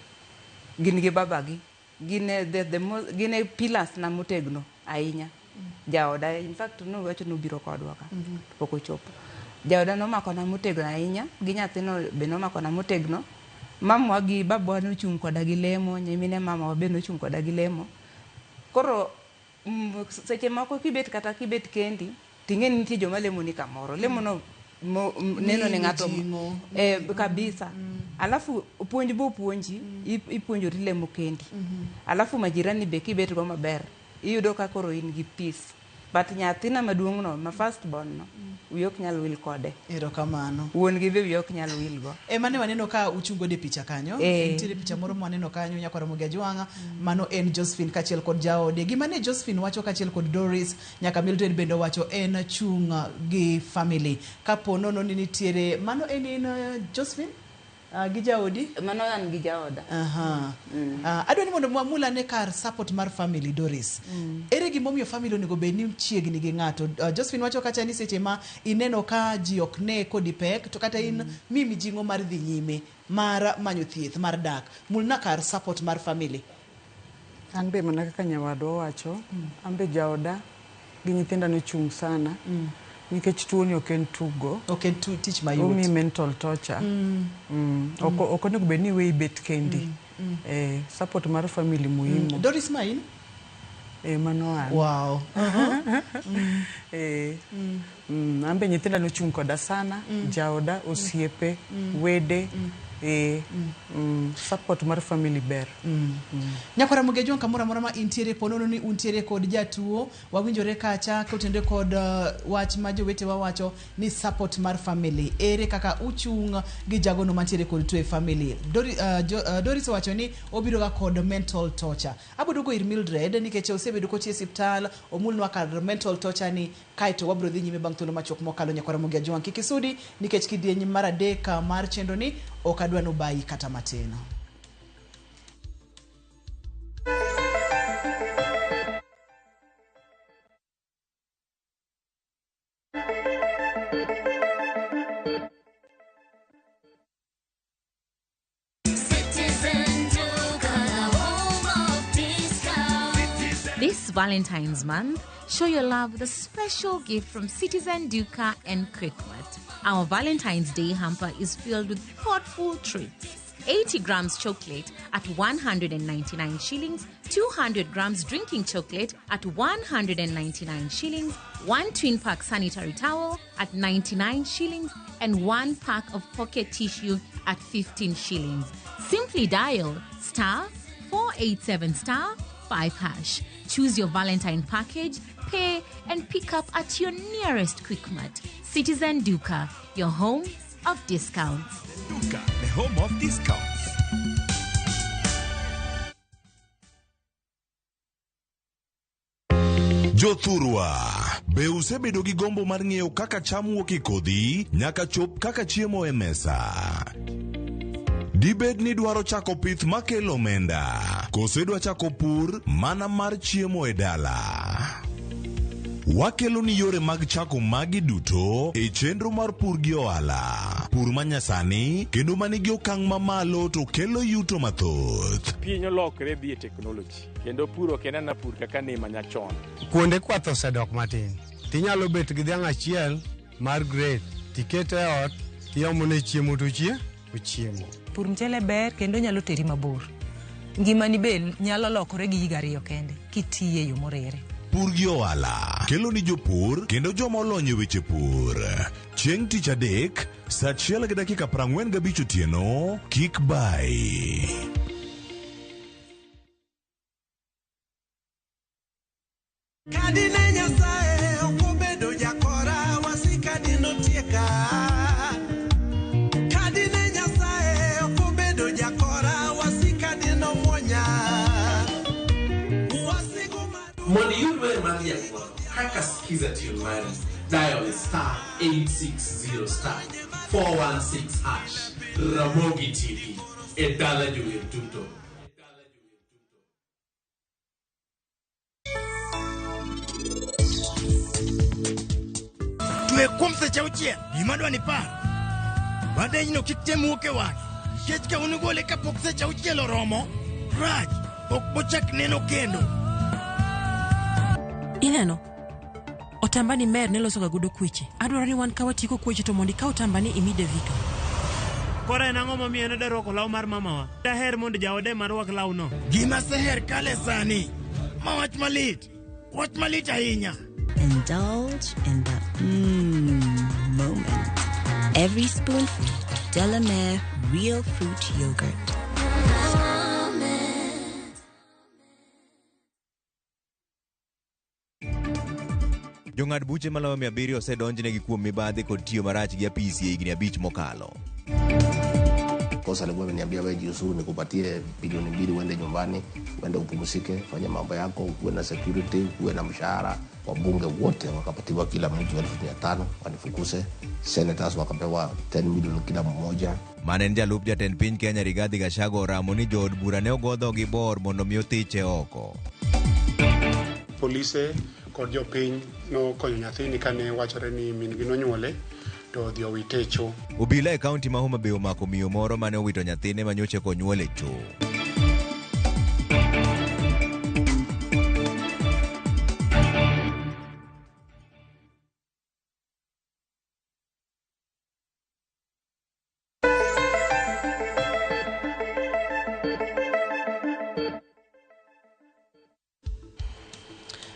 Gin gi babagi. Gine pillars na motegno ahinya. Jaoda in fact no wacho nobiro kodwa ka. Pok ochopo. Jaoda nomako na motegno ahinya. Gi nyathino be nomako na motegno. Mamwa gi babwa nochung' koda gi lemo, nyimine mama be nochung' koda gi lemo. Koro seche moko kibet kendi, ting'eni nitie joma lemo ni kamoro. Lemo no neno ni ng'ato kabisa. Alafu puonji, ipuonjori lemo kendi. Alafu majirani be kibet go maber, iyudo ka koro in gi peace. But nyathina maduong' no, ma first born no, wiyok nyal wil kode. Erokamano. Wuon gi be wiyok nyal wil go. Mane waneno ka uchungo de picha kanyo. Nitiere picha moro waneno kanyo nyakwara Mugia Jwang'a. Mano en Josephine kachiel kod jaode. Gimane Josephine wacho kachiel kod Doris nyaka Mildred bendo wacho en chung gi family. Kapo nono ni nitiere mano en Josephine gi jaodi. Mano an gi jaoda. Adwani mondo mwamula ne kar support mar family Doris. Ere gimomiyo family onego bed ni chiegni gi ng'ato. Josephine wacho kacha ni seche ma ineno ka ji ok ne kodi pek to kata in mimi jingo mar dhi nyime mar manyo thieth mar dak. Mulna kar support mar family. An be mana kaka nyawadwa wacho, an be jaoda gi nyithinda no chung sana. Nikech tuo ni ok en tugo. Ok en tich mayot. Omi mental torture. Ok onego bed ni we bet kendi. Support mar family muhimu. Doris Main? Mano an. Wow. Ambe nyithinda no chung koda sana, jaoda, osiepe, wede, Support mar family ber. Nyakwara Mugejon kamora mora ma intiere ponono ni untiere kod jatuo wawinjore kacha kotende kod wach ma jowete wawacho ni support mar family ere kaka uchung gi jagono mantiere kod tuo e family. Doris wacho ni obiro ga kod mental torture. Abodo go ir Mildred nikech osebedo kotie hospital omulnwa kar mental torture ni kaito wabro dhi nyime bang' thuolo machok mokalo. Nyakwara Mugejon kikisudi nikech kidieny mar adek mar chendo ni okadwa no bayi kata mateno. This Valentine's month, show your love with a special gift from Citizen Duca and Quickmart. Our Valentine's Day hamper is filled with thoughtful treats. 80 grams chocolate at 199 shillings, 200 grams drinking chocolate at 199 shillings, 1 twin pack sanitary towel at 99 shillings, and 1 pack of pocket tissue at 15 shillings. Simply dial *487*5#. Choose your Valentine package, pay, and pick up at your nearest Quickmart. Citizen Duca, your home of discounts. Duca, the home of discounts. Jothurwa, be usebedo gi gombo mar ng'eyo kaka cham wuok e kodhi nyaka chop kaka chiemo e mesa. Dibed ni dwaro chako pith makelo omenda, kose dwa chako pur mana mar chiemo e dala. Wakelo ni yore mag chako magi duto e chenro mar pur gi ohala. Pur manyasani kendo manigi okang' mamalo to kelo yuto mathoth. Piny olokre dhi e teknoloji kendo puro kenana pur kaka ne manyachon. Kuonde kwath osedok matin. Tinyalo bet gi dhiang' achiel mar grade tikete e ot tiomone chiemo to ochiemo. Pur mchele ber kendo nyalo teri mabor. Ngimani be nyalo lokore gi higa 2 kende kitiye yo morere. Pur gi ohala kelo ni jopur kendo joma olony e weche pur. Chieng' tich adek saa 1:45 otieno, kik bai. Kadine Nyasaye okobedo jakora wasika dino tieka. Kadine Nyasaye okobedo jakora wasika dino monya. Mondi yudwe magi ya kwa haka skiza tiumari dial *860*416# Ramogi TV edala juwe tuto. Tuwe kumse cha uchia, imadwa ni pa. Bada yino kitemu uke waki. Kechika unugole ka pokse cha uchia loromo. Raj, okbochak neno kendo. Ineno, otambani mer neloso ga gudo kweche. Adwaro ni wan kawatiko kweche to mondi ka otambani imide vika. Kora enang'o momiyo ne darwako law mar mamawa. Daher mondo jaode marwak law no. Gima seher kale sani. Mawach malit. Wach malit ahinya. Indulge in the moment. Every spoonful of Delamere real fruit yogurt. Jong'ad buche maloyo 700 osedonjnegi kuom mibadhi kod tiyo marach gi apisi higni 5 mokalo. Kosa alikuwa ameniambia wewe jiuzuru nikupatie bilioni 2 uende nyumbani, uende upumzike, fanya mambo yako, uwe na security, uwe na mshahara. Wabunge wote wakapatiwa kila mtu 1500 wanifukuse. Senators wakapewa 10 milioni kila mmoja. Manen jalup jatend piny Kenya Rigathi Gachagua oramo ni jood bura ne ogodho gi bor mondo mi othiche oko. Polise kod jopiny nokonyo nyathini kane wachore ni min gi nonyuole to odhi owitecho. Obila e kaunti ma Homa Bay omako miyo moro mane owito nyathine manyoche konyuole cho.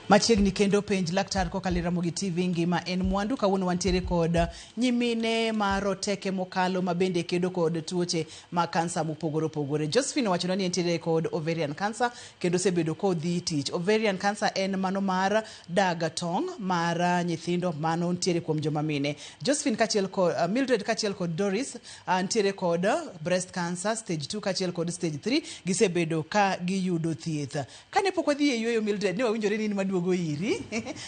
Machiegni kendo penj laktar kokalo Ramogi TV ngima en mwandu. Kawuono wantiere kod nyimine maroteke mokalo mabende kedo kod tuoche ma kansa mopogore opogore. Josephine wacho ni entiere kod ovarian cancer kendo sebedo kodhi tich. Ovarian cancer en mano mar daga tong' mar nyithindo mano ntiere kuom joma mine. Josephine kachiel kod Mildred kachiel kod Doris ntiere kod breast cancer stage 2 kachiel kod stage 3 gisebedo ka giyudo thieth. Kane pok wadhi e yueyo Mildred ne wawinjore ni maduogo iri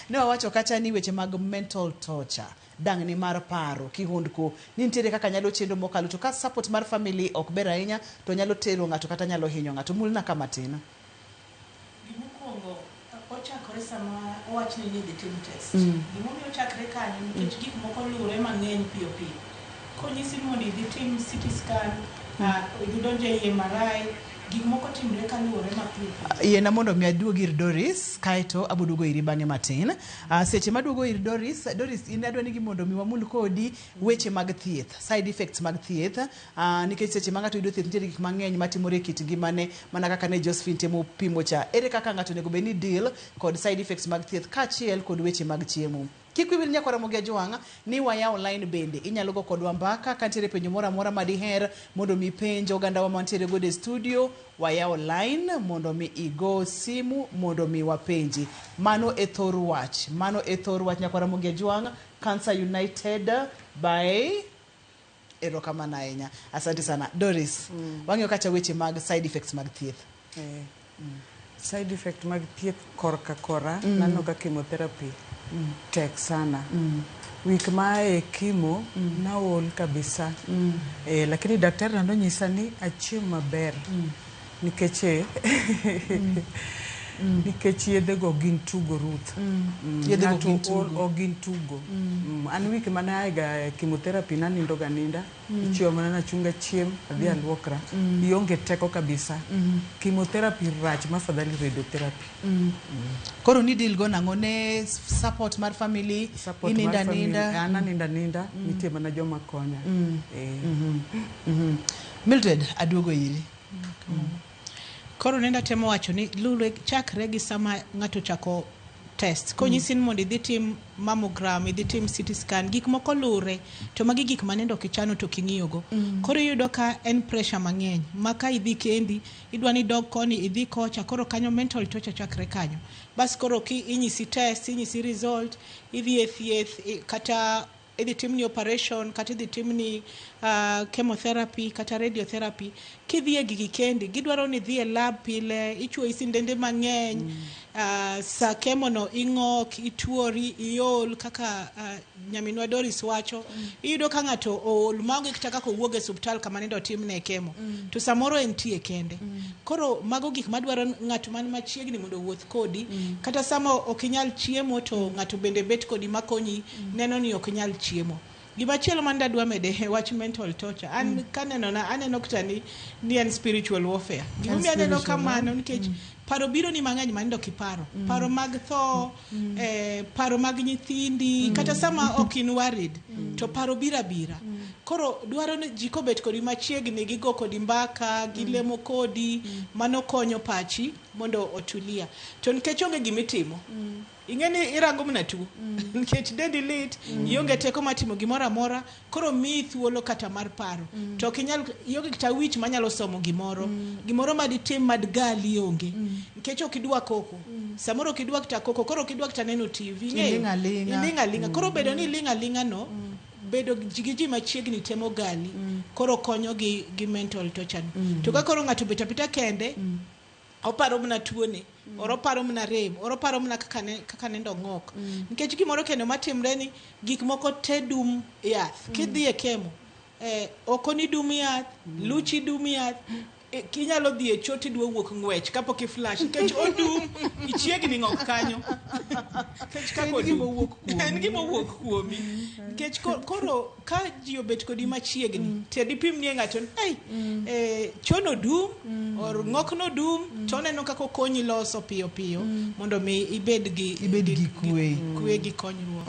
ne wawacho kacha ni weche mag mental torture dang ni mar paro kihondko ni nitiere kaka nyalo chendo mokalo to ka support mar family ok ber ahinya to nyalo tero ng'ato kata nyalo hinyo ng'ato. Mulna kama tin gimokwongo ochakore sama owachni ni dhi tim test gimomiyo chakre kanyo nikech gik moko luwore mang'eny piyo piyo konyisi mondo idhi tim CT scan idhi donje iye MRI gik moko timre kaluwore mapiyo. Yena mondo mi aduogo ir Doris kaito abudugo iri bang'e matin. Seche maduogo ir Doris in adwa ni mondo mi wamul kodi weche mag thieth, side effects mag thieth, nikech seche ma ng'ato yudo thieth nitie gik mang'eny matimore e kit ngimane mana kaka ne Josephine temo pimo cha. Ere kaka ng'ato onego bed ni deal kod side effects mag thieth kaachiel kod weche mag chiemo. Kik wibil nyaka Ramogi Ajwang' ni waya online bende inyalo go kodwa mbaka kantiere penjo moro amora madiher mondo mi penjo oganda wa mantiere go e studio waya online mondo mi igo simu mondo mi wapenji. Mano e thor wach nyaka Ramogi Ajwang' Cancer United by erokamano ahinya. Asante sana Doris. Wang'eyo kacha weche mag side effects mag thieth. Side effect mag thieth korka kora nano ka chemotherapy tek sana. Wik mae kimo naol kabisa. Lakini daktari nanyisa ni achiem maber. Nikech nikech yedhe go gin tugo Ruth. Yedhe go gin tugo. Gin tugo. An wik mana aiga chemotherapy nanindo ga ninda. Ichiwo mana nachunga chiem adhi alwokra. Ionge teko kabisa. Chemotherapy rach mafadhali radiotherapy. Koro ni deal go nang'o ne support mar family ininda ninda. Ana ninda nitie mana joma konya. Mildred aduogo iri. Koro nenda temo wacho ni lule chakre gi sama ng'ato chako test konyisin mondo idhi tim mammogram idhi tim CT scan gik moko lure to magi gik manendo kichano to king'iyogo. Koro yudo ka en pressure mang'eny maka idhi kendi idwa ni dog koni idhi kocha koro kanyo mental torture chakre kanyo bas koro ki inyisi test inyisi result idhi e thieth kata idhi timni operation kata idhi timni chemotherapy kata radiotherapy kidhi e gigi kendi gidwaro ni dhi e lab pile ichuo sindende mang'eny sa kemono ing'ok ituori iol kaka nyaminwa Doris wacho iyudo ka ng'ato ool maonge kata kaka owuog e suptal kama nindo timne kemo to samoro entie kende koro mago gik madwaro ng'ato man machiegni mondo wuoth kodi kata sama ok inyal chiemo to ng'ato bende bet kodi makonyi neno ni ok inyal chiemo. Gimachielo man dadwa mede wach mental torture an kaneno na aneno kutani ni en spiritual warfare gimi aneno kamano nikech paro biro ni mang'eny manindo kiparo paro mag tho paro mag nyithindi kata sama ok in worried to paro bira koro dwaro ni jiko bet kodi machiegni gigo kodi mbaka gilemo kodi mano konyo pachi mondo otulia to nikech onge gimitimo ing'eni irango mna tu nikech dendi lit ionge teko matimo gimoro amora koro mi thuolo kata mar paro to kinyal ionge kata wich manyalo somo gimoro maditim mad gali onge nikech okidwa koko samoro okidwa kata koko koro okidwa kata neno TV ilinga koro bedo ni linga no bedo jigiji machiegni temo gali koro konyo gi mental torture to ka koro ng'ato pita kende oparo mna tuone oro paro mna rem oro paro mna kaka nendo ng'ok nikech gimoro kendo matimre ni gik moko te dum yath kidhi e kemo okoni dum yath luchi dum yath kinyalo dhi e choti dwa wuok ng'wech kapok iflash nikech odum ichiegni ng'ok kanyo nikech kako en gima wuok kuomi nikech koro ka ji obet kodi machiegni te dipim ni ng'ato chono dum or ng'okno dum to neno kako konyi loso piyo mondo mi ibed gi kwe gi konyruok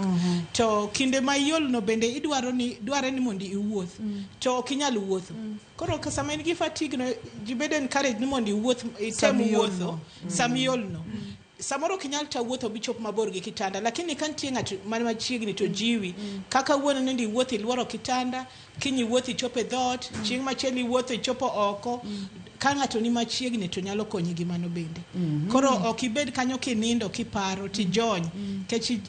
to kinde ma iolno bende dware ni mondo iwuoth to ok inyal wuotho koro sama in gi fatigue no ji bed encouraged ni mondo iwuoth item wuotho samiolno samoro kinyal ta wuotho bichop mabor gi kitanda lakini kantie ng'at man machiegni to jiwi kaka wuono nindi wuothi luoro kitanda kinyi wuothi chope dhot chieng' machiegni wuotho chopo oko ka ng'ato ni machiegni to nyalo konyi gi mano bende koro ok ibed kanyo kinindo kiparo tijony kech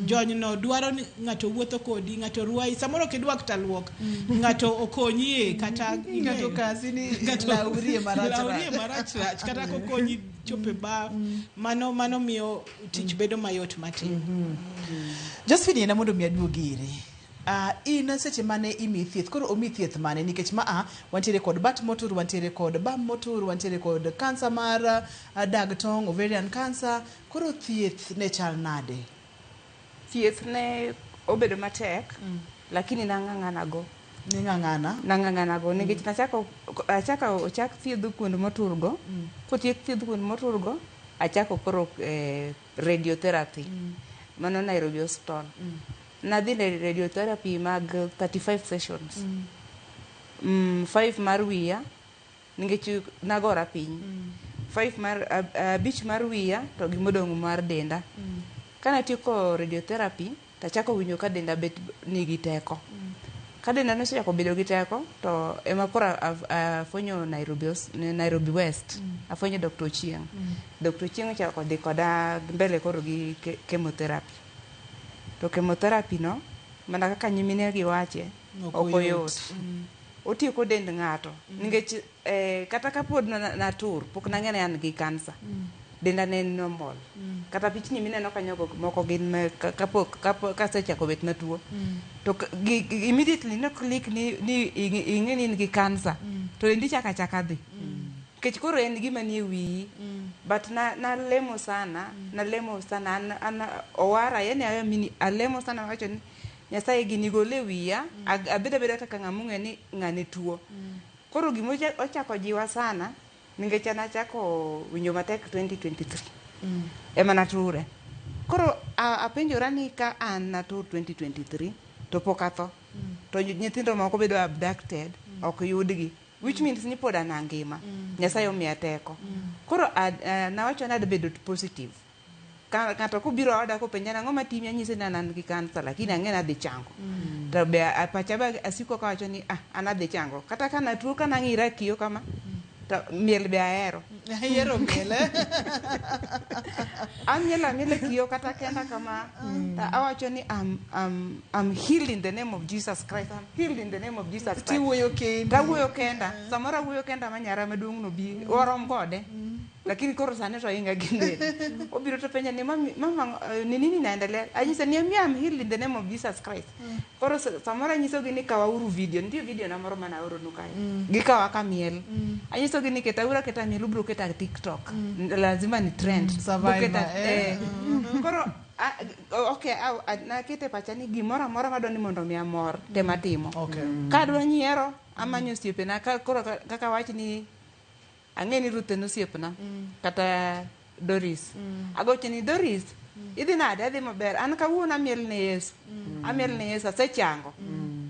jony no dwaro ni ng'ato wuotho kodi ng'ato ruai samoro kidwa ktaluok ng'ato okonyie kata ng'ato kasi ni laurie marach kata kokonyi chope ba mano miyo tich bedo mayot matin Josephine na mondo mi aduogire in seche mane imi thieth koro omi thieth mane nikech wantiere kod bat motur wantiere kod bam motur wantiere kod kansa mar dag tong ovarian cancer koro thieth ne chal nade thieth ne obedo matek lakini nang'ang'anago nikech achak thiedho kuond moturgo kotiek thiedho kuond moturgo achako koro radiotherapy mano Nairobi Hospital nadhi ne radiotherapy mag 35 sessions 5 mar wiya nikech nagora piny 5 mar abich mar wiya to gimodong' mar denda kanatieko radiotherapy tachako winjo ka denda bet nigi teko ka denda nosechako bedo gi teko to ema koro afwenyo Nairobi West afwenyo Dr. Ochieng Dr. Ochieng ochako dhi koda mbele koro gi chemotherapy to chemotherapy no mana kaka nyimine giwache okoyot otieko dend ng'ato nikech kata kapod natur pok nang'e an gi kansa denda ne normal kata pichni mineno kanyo moko gin kapok kasechako bet natuo to immediately no click ni ing'e ni in gi kansa to dendi chaka dhi kech koro en gima nie wiyi but nalemo sana an owara yani ayo mini alemo sana wacho ni Nyasaye gini gole wiya abeda kaka ng'amung'e ni ng'ane tuo koro gimo ochako jiwa sana nikech anachako winjo matek 2023 ema nature koro apenjora ni ka an natur 2023 to pok atho to nyithindo moko bedo abducted ok yudgi which means ni pod an ngima Nyasaye omiya teko koro nawacho ni abedo positive ng'ato kobiro oda kopenja ang'o matimi anyise ni an gi kansa lakini ang'e nadhi chango to be pacha ba asiko kawacho ni an adhi chango kata kana tuo kana ng'ira kiyo kama to miel be ahero miel miel kiyo kata kenda kama awacho ni I'm healed in the name of Jesus Christ. I'm healed in the name of Jesus Christ. Tiwuoyo kenda samora wuoyo kenda manyara maduong' no bi orom kode lakini koro sane to inga ginde obiro to penja ni mama ni nini naendelea anyisa ni I'm healed in the name of Jesus Christ. Koro samora nyiso gini kawa uru video ndio video na moro mana oro nukai gikawa kamiel anyisa gini keta miel ubro keta TikTok lazima ni trend koro okay nakete pacha ni gimora mora madoni mondo mi amor tematimo kadwa nyiero amanyo siepena koro kaka wachi ni ang'eni Ruth osiepna kata Doris agoche ni Doris idhi nade adhi maber an kawuono amiel ne Yesu asechango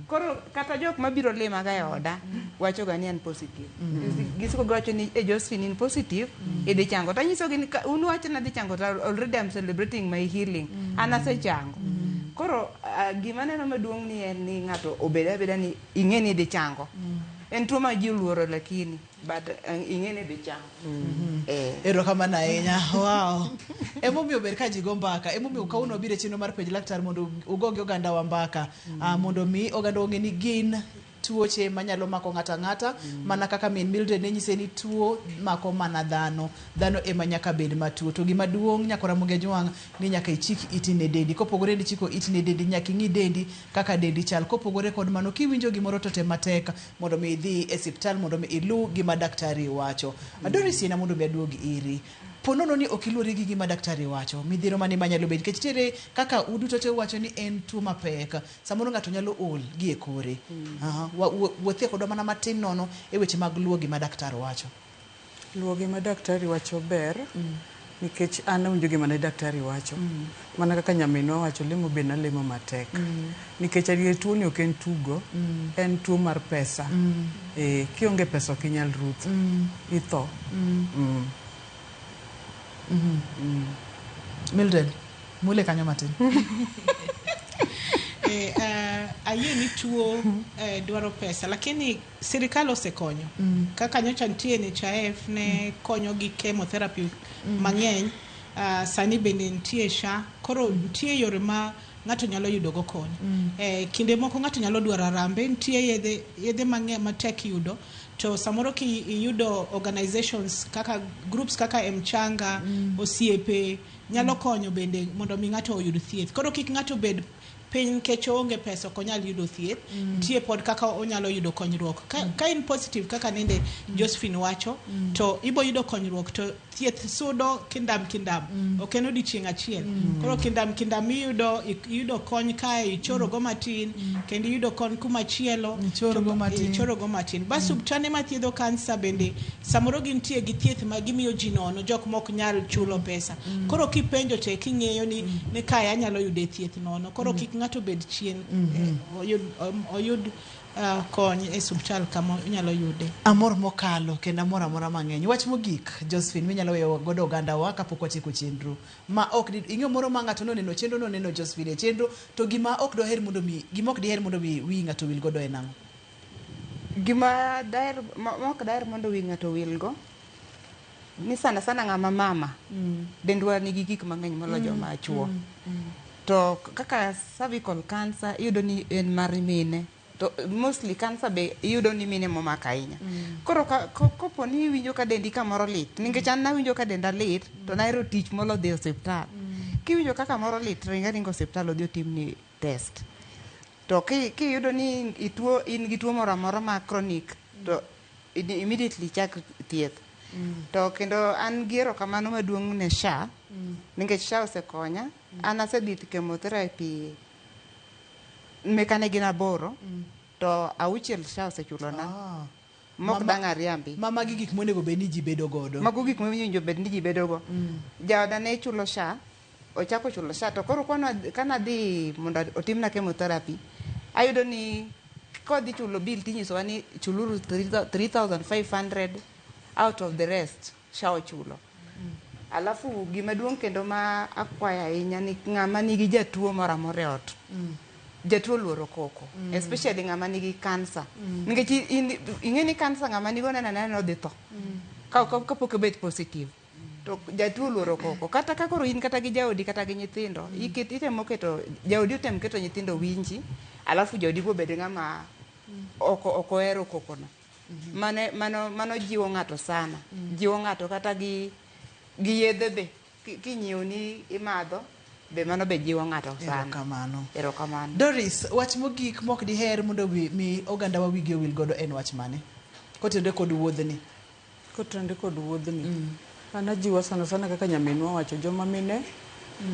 koro kata jok mabiro lima ga e oda wacho ga ni an positive gisiko gacho ni Josephine in positive idhi chango tanyiso gi un wacho na dhi chango already I'm celebrating my healing an asechango koro gima neno maduong' ni en ni ng'ato obeda ni ing'e ni idhi chango en tuo ma ji luoro lakini but ing'ene be chango erokamano ahinya wow emomiyo ber ka ji go mbaka emomiyo kawuono biro chenro mar penj laktar mondo ugogi oganda wa mbaka mondo mi oganda ong'e ni gin tuoche manyalo mako ng'ata mana kaka min Mildred ne nyise ni tuo mako mana dhano ema nyaka bed matuo to gima duong' nyakora Muge Jwang' ni nyaka ichik iti ne dendi kopogore ni chiko iti ne dendi nyaka ing'i dendi kaka dendi chal kopogore kod mano kiwinjo gimoro to te matek mondo mi idhi e osiptal mondo mi ilu gima daktari wacho Doris na mondo mi aduogi iri ponono ni okiluri gi gima daktari wacho midhiro mani manyalo bed kech tiere kaka uduto te wacho ni en tuo mapek samoro ng'ato nyalo ol gi e kore wuothie kodwa mana matin nono e weche mag luwo gima daktari wacho luwo gima daktari wacho ber nikech an awinjo gima ne daktari wacho mana kaka nyaminwa wacho lemo be nalemo matek nikech adier tuo ni ok en tugo en tuo mar pesa kionge pesa ok inyal ruth itho Mildred, mule kanyo matin. Ayie ni tuo dwaro pesa, lakini sirikal osekonyo. Kaka nyocha nitie NHIF ne konyo gi chemotherapy mang'eny. Sani bende nitie SHA, koro nitie yore ma ng'ato nyalo yudo go kony. Kinde moko ng'ato nyalo dwaro arambe, nitie yedhe mang'eny matek yudo. To samoro ki yudo organizations kaka groups kaka Mchanga, Osiepe nyalo konyo bende mondo mi ng'ato oyud thieth. Koro kik ng'ato bed piny kecho onge pesa ok onyal yudo thieth. Nitie pod kaka onyalo yudo konyruok. Ka in positive kaka nende Josephine wacho, to ibo yudo konyruok to thieth sudo kindam. Ok en odiochieng' achiel. Koro kindam yudo kony kae ichoro go matin, kendo yudo kony kumachielo ichoro go matin. Bas subtane mathiedho kansa bende samoro gintie gi thieth ma gimiyo ji nono, jok mok nyal chulo pesa. Koro kipenjo te king'eyo ni kaya anyalo yude thieth nono. Koro kik ng'ato bed chien, oyud kony e subtal kama nyalo yude. Amor mokalo kendo amora mang'eny. Wach mogik Josephine minyalo weyo godo oganda wa kapok watieko chenro. Ma ok ing'e moro ma ng'ato noneno chenro noneno Josephine chenro to gima ok doher mondo mi wi ng'ato wil godo en ang'o? Gima ok daher mondo wi ng'ato wil go ni sana ng'ama mama dendwa nigi gik mang'eny moloyo joma chuo. To kaka cervical cancer iyudo ni en mar mine, to mostly cancer be iyudo ni mine momako ahinya. Koro kopo ni winjo ka dendi kamoro lit, nikech an nawinjo ka denda lit to nahero tich molo dhi osiptal. Kiwinjo kaka moro lit ringo osiptal odhi otimni test. To kiyudo ni in gi tuo moro amora ma chronic, to immediately chak thieth. To kendo an giero kamano maduong' ne SHA, nikech SHA osekonya. An asedhi chemotherapy mekane gin 8, to 6 SHA osechulona. Mok dang' ariambi. Mama gi gik monego bed ni ji bedo godo. Mago gik mowinjo bed ni ji bedo go. Jaoda ne chulo SHA, ochako chulo SHA, to koro kana dhi mondo otimna chemotherapy, ayudo ni kodhi chulo bill tinyisowa ni chuluru 3,500 out of the rest SHA ochulo. Alafu gima duong' kendo ma akwaya ahinya ni ng'ama nigi jatuo moro amora e ot. Jatuo luoro koko, especially ng'ama nigi cancer. Nikech ing'e ni cancer ng'ama nigo neno dhi tho. Kapok obet positive. To jatuo luoro koko. Kata ka koro in kata gi jaodi kata gi nyithindo, itemo keto jaodi otem keto nyithindo winji, alafu jaodi bo bed ng'ama ok ohero kokono. Mano jiwo ng'ato sana. Jiwo ng'ato kata gi yedhe be kinyiewo ni imadho be mano be jiwo ng'ato sana. Erokamano. Doris, wach mogik mok diher mondo mi oganda wa wigi owil godo en wach mane? Kotende kod wuodhni. An ajiwo sana kaka nyaminwa wacho joma mine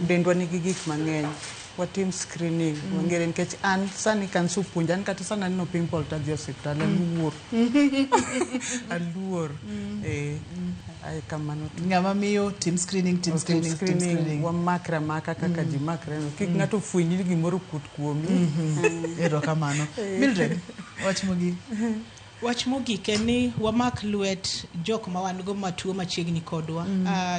dendwa nigi gik mang'eny. Watim screening wangere nikech an sani kan supuonja an kata sana neno pimple tadhi osiptal aluor. Ay kamano ng'ama miyo tim screening wamakra maka kaka ji makra no kik ng'ato fwenyi gimoro kut kuomi. Erokamano. Mildred, wach mogik en ni wamak lwet jok ma wan go matuo machiegni kodwa.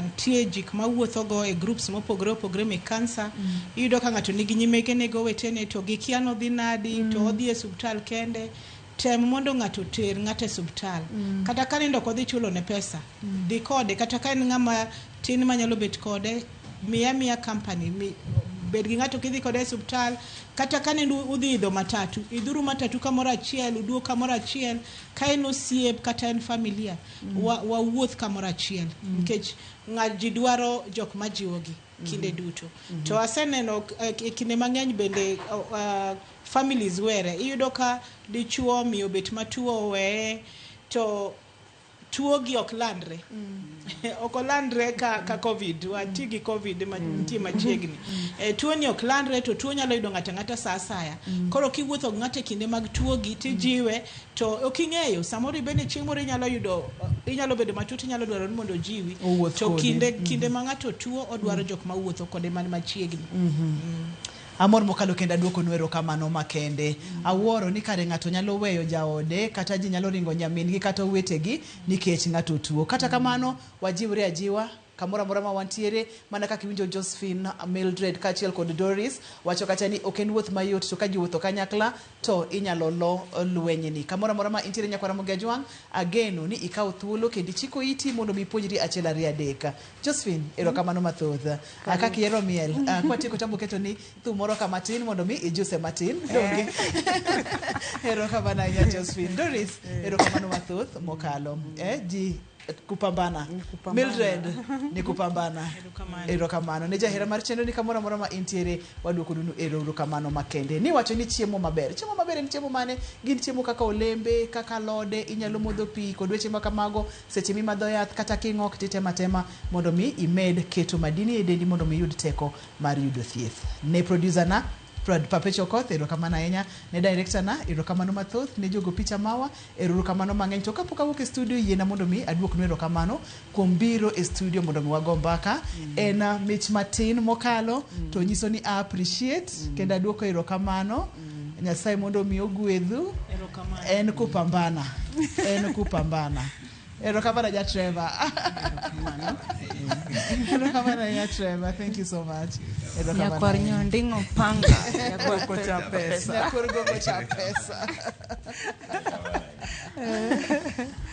Nitie jik ma wuotho go e groups mopogore me kansa. Iyudo ka ng'ato nigi nyimege go wetene to gikiano dhi nadi to odhi e subtal kende. Tem mondo ng'ato ter ng'ato e subtal. Kata ka nindo kodhi chulo ne pesa. Di kode kata ka en ng'ama tin manyalo bet kode miya company bed gi ng'ato kidhi kode e subtal. Kata ka nindo udhi idho matatu, idhuru matatu kamoro achiel, uduo kamoro achiel, ka en osiep kata en familia, wuoth kamoro achiel. Nikech ji dwaro jok majiwogi kinde duto. To aseneno kinde mang'eny bende families were. Iyudo ka dichuo miyo bet matuo weye to tuo gi ok landre. Ok landre ka COVID, wati gi COVID mantie machiegni. Tuo ni ok landre to tuo nyalo yudo ng'ata sa asaya. Koro kiwuotho ng'ate kinde mag tuo gi tijiwe to ok ing'eyo samoro bende chieng' moro inyalo bedo matut inyalo dwaro ni mondo jiwi. To kinde ma ng'ato tuo odwaro jok ma wuotho kode man machiegni. Amor mokalo kenda duoko nwero kamano makende. Awuoro ni kare ng'ato nyalo weyo jaode kata ji nyalo ringo nyamin gi kata wetegi nikech ng'ato tuo. Kata kamano wajiwre ajiwa kamora mora ma wantiere mana kaka iwinjo Josephine, Mildred kachiel kod Doris wacho kacha ni ok en wuoth mayot to ka ji wuotho kanyakla to inyalo lo lwenyni. Kamora mora ma intiere nyakwara Mogejwang, ageno ni ikaw thuolo kendo chiko iti mondo mi puonjri achiel ariyo adek. Josephine, erokamano mathoth. Kaka ihero miel, kwatieko tambo keto ni thum moro ka matin mondo mi ijuse matin. Donge. Erokamano ahinya Josephine. Doris, erokamano mathoth mokalo. Ji kupambana. Mildred ni kupambana. Erokamano. Ne jahera mar chenro ni kamora mora ma intiere waduoko dunu erokamano makende. Ni wacho ni chiemo maber. Chiemo maber en chiemo mane? Gin chiemo kaka olembe, kaka lode, inyalo modho pi kod weche makamago, seche mimadho yath kata king'ok titema mondo mi imed keto madini e dendi mondo mi yud teko mar yudo thieth. Ne producer na Papecho Koth, erokamano ahinya. Ne director na, erokamano mathoth. Ne jogo picha mawa, erokamano mang'eny. To kapok awuok e studio, yiena mondo mi aduoknu erokamano kuom biro e studio mondo mi wago mbaka. En mich matin mokalo to nyiso ni I appreciate kendo aduoko erokamano. Nyasaye mondo mi ogwedhu. En kupambana. En kupambana. Erokamano ja Trevor. Erokamano ya Trevor. Thank you so much. Nyakwar nyondingo panga. Nyakwar gocha pesa. Nyakwar gocha pesa.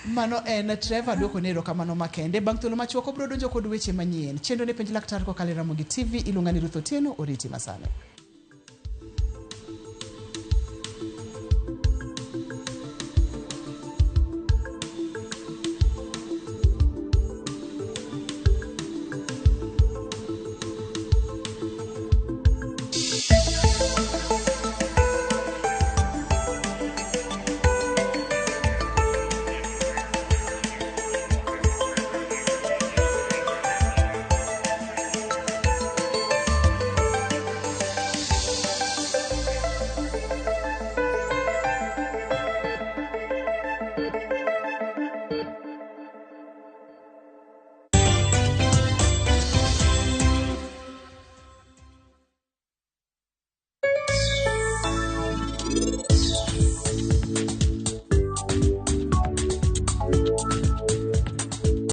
Mano en Trevor duoko ne erokamano makende. Bang' thuolo machuok obro donjo kod weche manyien. Chenro ne penj laktar kokalo e Ramogi TV iluonga ni Ruth Otieno, oriti masano.